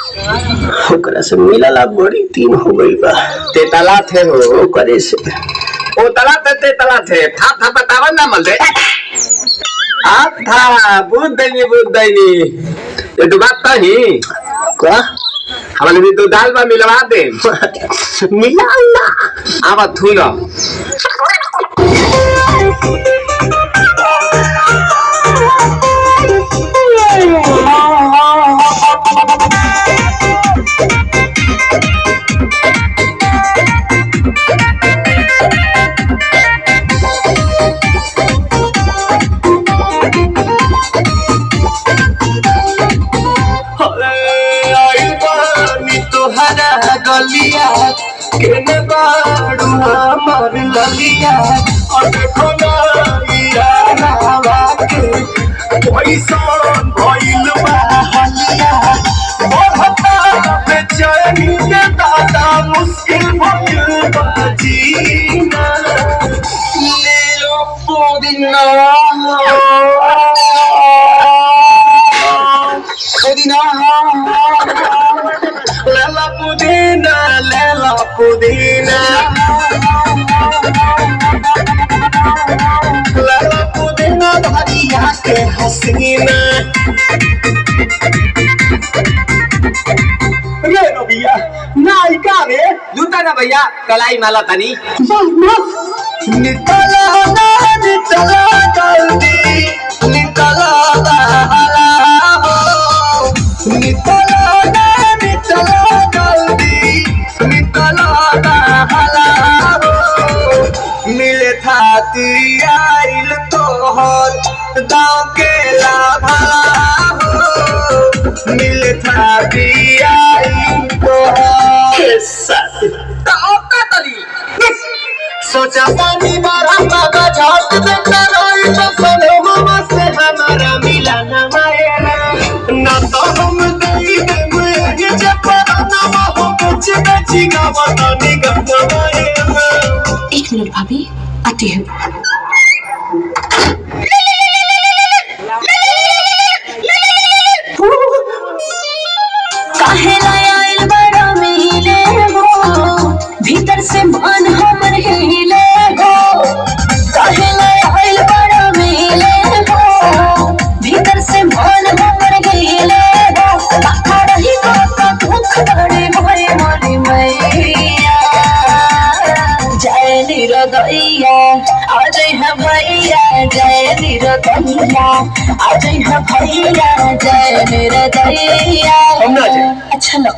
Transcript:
ओकरा से मिलला बड़ी दिन हो गई बा। तेतला थे हो ओकरे से ओ तला थे तेतला थे था बतावन ना मल दे आ था बुद्ध दैनी ये तो बात कही का हमारे भी तो दाल बा मिलवा दे मिलाला आवा थू ना गलिया केने बाड़ू हमार ललिया और देखो ना यारावा के पैसन भइल बा हलिया बढ़ता बेचैनी के दादा मुश्किल भइल बा जीना ले लो पुदीना Lela Pudina Lela Pudina Bhariya ke hasina Re no bhaiya naika re लूटा ना भैया कलाई माला तनी Nitala jaldi Nitala hala Nitala मिले थाती आइल तोहर दाँव के लाभला हो मिले थाती आइल तोहर सोचा पानी बारा बाबा झाट देता रोई तो सनो मामा से हमारा मिला न मायरा ना तो हम दई दे मुझे जपरा ना हो कुछ बची गावा तो निगम मायरा 1 मिनट भाभी आती है भीतर से मन हमर हिले हो काहे लायल बड़ा मिले हो भीतर से मन हमर हिले हो बाका रही का दुख बड़े भय मोरी मैया जय निरदैया आज है भैया जय निरदैया आज है भैया जय निरदैया अच्छा लो